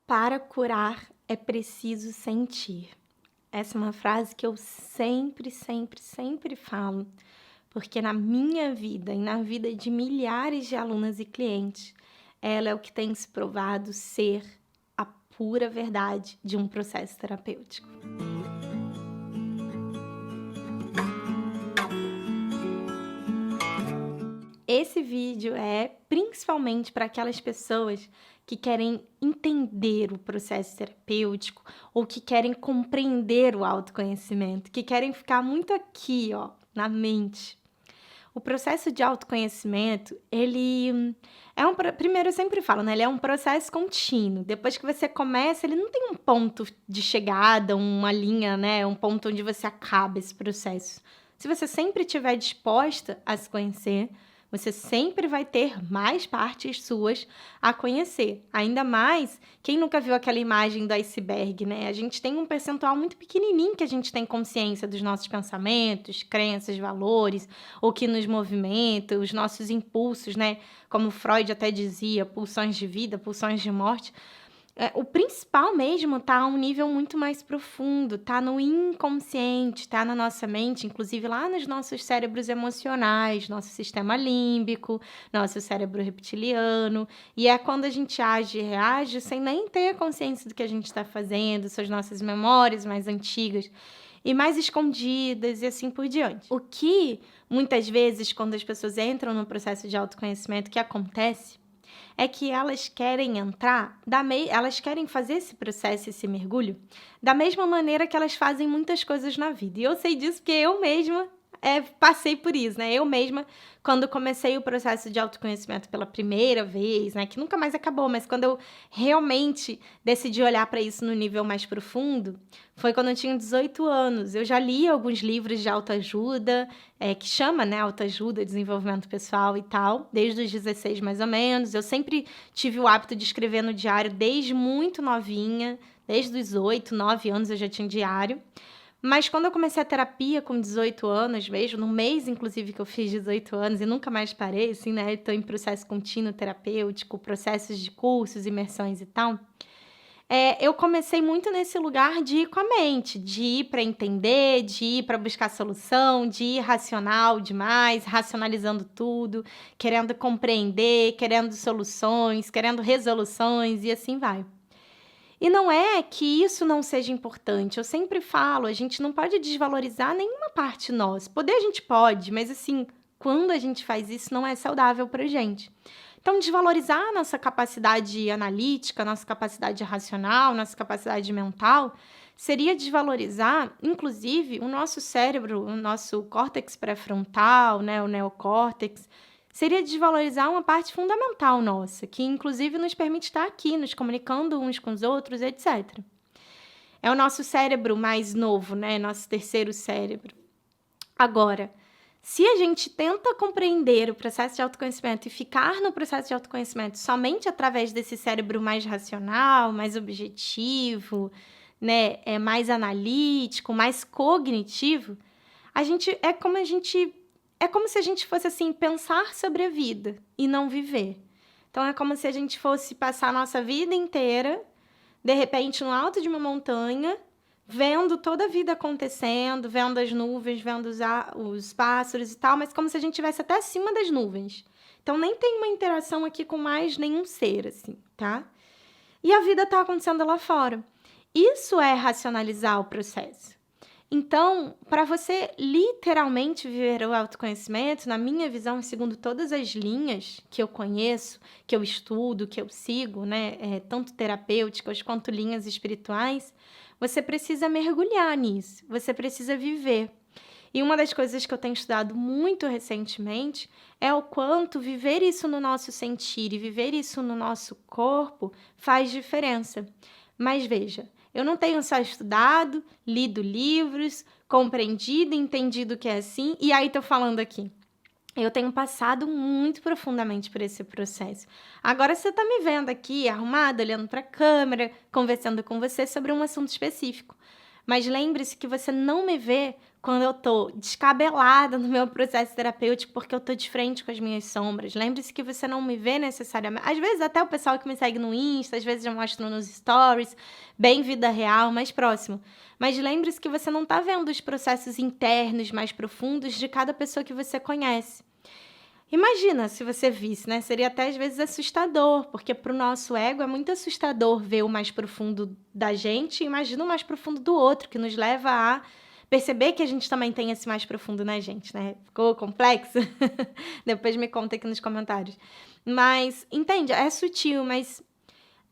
Para curar é preciso sentir. Essa é uma frase que eu sempre, sempre, sempre falo, porque na minha vida e na vida de milhares de alunas e clientes, ela é o que tem se provado ser a pura verdade de um processo terapêutico. Esse vídeo é principalmente para aquelas pessoas que querem entender o processo terapêutico ou que querem compreender o autoconhecimento, que querem ficar muito aqui, ó, na mente. O processo de autoconhecimento, ele primeiro eu sempre falo, né, ele é um processo contínuo. Depois que você começa, ele não tem um ponto de chegada, uma linha, né, um ponto onde você acaba esse processo. Se você sempre estiver disposta a se conhecer, você sempre vai ter mais partes suas a conhecer. Ainda mais, quem nunca viu aquela imagem do iceberg, né? A gente tem um percentual muito pequenininho que a gente tem consciência dos nossos pensamentos, crenças, valores, o que nos movimenta, os nossos impulsos, né? Como Freud até dizia, pulsões de vida, pulsões de morte. O principal mesmo tá a um nível muito mais profundo, tá no inconsciente, tá na nossa mente, inclusive lá nos nossos cérebros emocionais, nosso sistema límbico, nosso cérebro reptiliano, e é quando a gente age e reage sem nem ter consciência do que a gente está fazendo, são as nossas memórias mais antigas e mais escondidas e assim por diante. O que, muitas vezes, quando as pessoas entram no processo de autoconhecimento, que acontece é que elas querem entrar, elas querem fazer esse processo, esse mergulho, da mesma maneira que elas fazem muitas coisas na vida. E eu sei disso porque eu mesma passei por isso, né? Eu mesma, quando comecei o processo de autoconhecimento pela primeira vez, né? Que nunca mais acabou, mas quando eu realmente decidi olhar para isso no nível mais profundo, foi quando eu tinha 18 anos. Eu já li alguns livros de autoajuda, que chama, né, autoajuda, desenvolvimento pessoal e tal, desde os 16 mais ou menos. Eu sempre tive o hábito de escrever no diário desde muito novinha, desde os 8, 9 anos eu já tinha diário. Mas quando eu comecei a terapia com 18 anos mesmo, no mês, inclusive, que eu fiz 18 anos e nunca mais parei, assim, né? Estou em processo contínuo terapêutico, processos de cursos, imersões e tal. Eu comecei muito nesse lugar de ir com a mente, de ir para entender, de ir para buscar solução, de ir racional demais, racionalizando tudo, querendo compreender, querendo soluções, querendo resoluções e assim vai. E não é que isso não seja importante, eu sempre falo, a gente não pode desvalorizar nenhuma parte nossa. Poder a gente pode, mas assim, quando a gente faz isso, não é saudável pra gente. Então, desvalorizar a nossa capacidade analítica, nossa capacidade racional, nossa capacidade mental, seria desvalorizar, inclusive, o nosso cérebro, o nosso córtex pré-frontal, né, o neocórtex, seria desvalorizar uma parte fundamental nossa, que inclusive nos permite estar aqui, nos comunicando uns com os outros, etc. É o nosso cérebro mais novo, né? Nosso terceiro cérebro. Agora, se a gente tenta compreender o processo de autoconhecimento e ficar no processo de autoconhecimento somente através desse cérebro mais racional, mais objetivo, né, mais analítico, mais cognitivo, é como se a gente fosse assim pensar sobre a vida e não viver. Então é como se a gente fosse passar a nossa vida inteira, de repente no alto de uma montanha, vendo toda a vida acontecendo, vendo as nuvens, vendo os pássaros e tal, mas como se a gente estivesse até acima das nuvens. Então nem tem uma interação aqui com mais nenhum ser, assim, tá? E a vida está acontecendo lá fora. Isso é racionalizar o processo. Então, para você literalmente viver o autoconhecimento, na minha visão, segundo todas as linhas que eu conheço, que eu estudo, que eu sigo, né, tanto terapêuticas quanto linhas espirituais, você precisa mergulhar nisso, você precisa viver. E uma das coisas que eu tenho estudado muito recentemente é o quanto viver isso no nosso sentir e viver isso no nosso corpo faz diferença. Mas veja, eu não tenho só estudado, lido livros, compreendido, entendido o que é assim, e aí tô falando aqui. Eu tenho passado muito profundamente por esse processo. Agora você tá me vendo aqui, arrumada, olhando para a câmera, conversando com você sobre um assunto específico. Mas lembre-se que você não me vê quando eu tô descabelada no meu processo terapêutico, porque eu tô de frente com as minhas sombras. Lembre-se que você não me vê necessariamente. Às vezes até o pessoal que me segue no Insta, às vezes eu mostro nos stories, bem vida real, mais próximo. Mas lembre-se que você não tá vendo os processos internos mais profundos de cada pessoa que você conhece. Imagina se você visse, né? Seria até às vezes assustador, porque para o nosso ego é muito assustador ver o mais profundo da gente, e imagina o mais profundo do outro, que nos leva a perceber que a gente também tem esse mais profundo na gente, né? Ficou complexo? Depois me conta aqui nos comentários. Mas, entende? É sutil, mas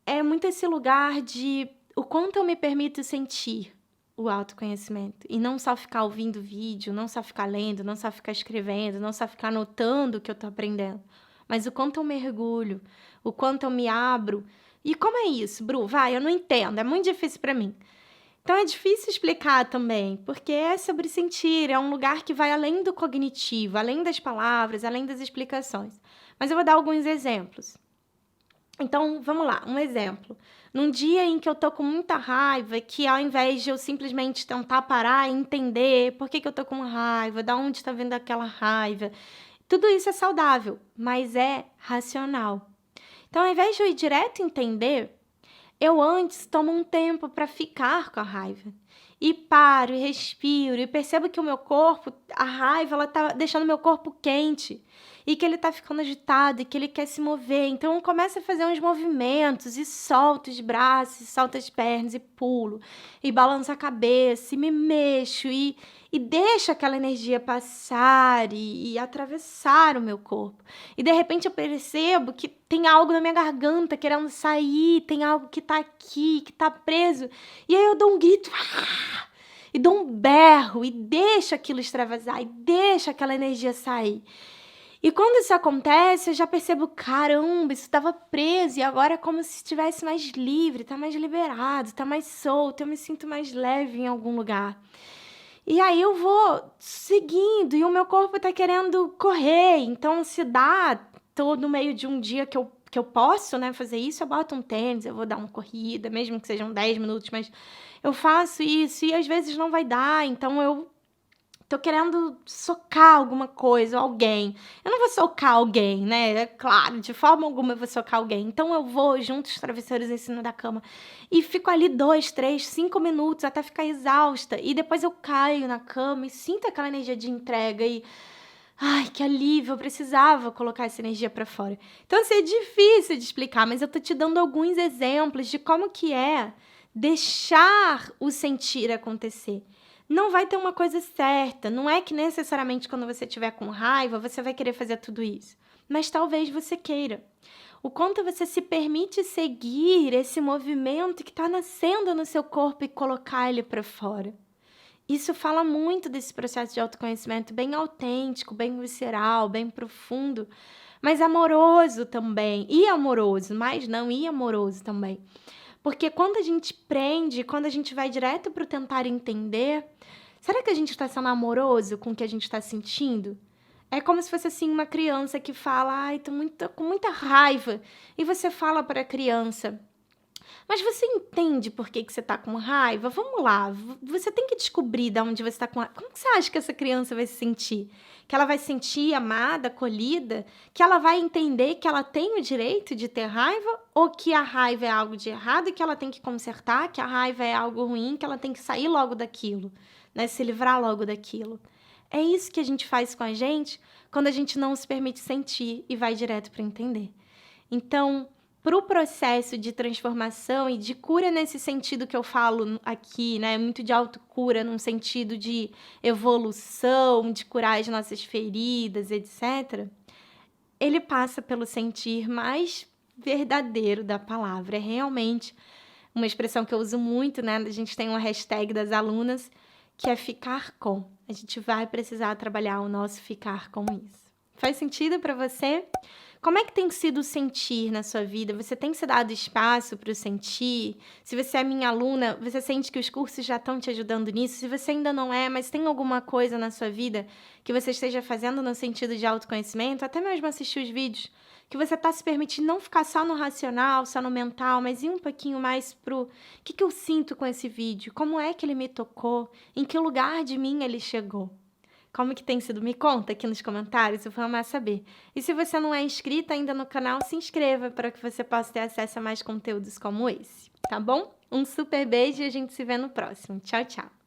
é muito esse lugar de o quanto eu me permito sentir o autoconhecimento. E não só ficar ouvindo vídeo, não só ficar lendo, não só ficar escrevendo, não só ficar anotando o que eu tô aprendendo. Mas o quanto eu mergulho, o quanto eu me abro. E como é isso, Bru? Vai, eu não entendo, é muito difícil para mim. Então é difícil explicar também, porque é sobre sentir, é um lugar que vai além do cognitivo, além das palavras, além das explicações. Mas eu vou dar alguns exemplos. Então, vamos lá, um exemplo. Num dia em que eu tô com muita raiva, que ao invés de eu simplesmente tentar parar e entender por que eu tô com raiva, da onde está vindo aquela raiva, tudo isso é saudável, mas é racional. Então, ao invés de eu ir direto entender, eu antes tomo um tempo para ficar com a raiva. E paro, e respiro, e percebo que o meu corpo, a raiva, ela tá deixando meu corpo quente. E que ele tá ficando agitado, e que ele quer se mover. Então, eu começo a fazer uns movimentos, e solto os braços, e solto as pernas, e pulo, e balanço a cabeça, e me mexo, e deixo aquela energia passar e atravessar o meu corpo. E, de repente, eu percebo que tem algo na minha garganta querendo sair, tem algo que tá aqui, que tá preso. E aí eu dou um grito, e dou um berro, e deixo aquilo extravasar, e deixo aquela energia sair. E quando isso acontece, eu já percebo, caramba, isso estava preso, e agora é como se estivesse mais livre, tá mais liberado, tá mais solto, eu me sinto mais leve em algum lugar. E aí eu vou seguindo, e o meu corpo tá querendo correr, então se dá, tô no meio de um dia que eu posso, né, fazer isso, eu boto um tênis, eu vou dar uma corrida, mesmo que sejam 10 minutos, mas eu faço isso, e às vezes não vai dar, então eu tô querendo socar alguma coisa ou alguém. Eu não vou socar alguém, né? É claro, de forma alguma eu vou socar alguém. Então eu vou junto os travesseiros em cima da cama e fico ali 2, 3, 5 minutos até ficar exausta. E depois eu caio na cama e sinto aquela energia de entrega e... Ai, que alívio, eu precisava colocar essa energia pra fora. Então, assim, é difícil de explicar, mas eu tô te dando alguns exemplos de como que é deixar o sentir acontecer. Não vai ter uma coisa certa. Não é que necessariamente quando você estiver com raiva, você vai querer fazer tudo isso. Mas talvez você queira. O quanto você se permite seguir esse movimento que está nascendo no seu corpo e colocar ele para fora. Isso fala muito desse processo de autoconhecimento bem autêntico, bem visceral, bem profundo, mas amoroso também. E amoroso, mas não e amoroso também. Porque quando a gente prende, quando a gente vai direto para o tentar entender, será que a gente está sendo amoroso com o que a gente está sentindo? É como se fosse assim uma criança que fala, ai, tô com muita raiva. E você fala para a criança, mas você entende por que você tá com raiva? Vamos lá, você tem que descobrir de onde você tá com raiva. Como que você acha que essa criança vai se sentir? Que ela vai se sentir amada, acolhida? Que ela vai entender que ela tem o direito de ter raiva? Ou que a raiva é algo de errado e que ela tem que consertar? Que a raiva é algo ruim, que ela tem que sair logo daquilo, né? Se livrar logo daquilo. É isso que a gente faz com a gente quando a gente não se permite sentir e vai direto para entender. Então, para o processo de transformação e de cura nesse sentido que eu falo aqui, né? Muito de autocura, num sentido de evolução, de curar as nossas feridas, etc. Ele passa pelo sentir mais verdadeiro da palavra. É realmente uma expressão que eu uso muito, né? A gente tem uma hashtag das alunas, que é ficar com. A gente vai precisar trabalhar o nosso ficar com isso. Faz sentido para você? Como é que tem sido o sentir na sua vida? Você tem se dado espaço para o sentir? Se você é minha aluna, você sente que os cursos já estão te ajudando nisso? Se você ainda não é, mas tem alguma coisa na sua vida que você esteja fazendo no sentido de autoconhecimento, até mesmo assistir os vídeos, que você está se permitindo não ficar só no racional, só no mental, mas ir um pouquinho mais pro o que que eu sinto com esse vídeo, como é que ele me tocou, em que lugar de mim ele chegou. Como que tem sido? Me conta aqui nos comentários, eu vou amar saber. E se você não é inscrita ainda no canal, se inscreva para que você possa ter acesso a mais conteúdos como esse, tá bom? Um super beijo e a gente se vê no próximo. Tchau, tchau!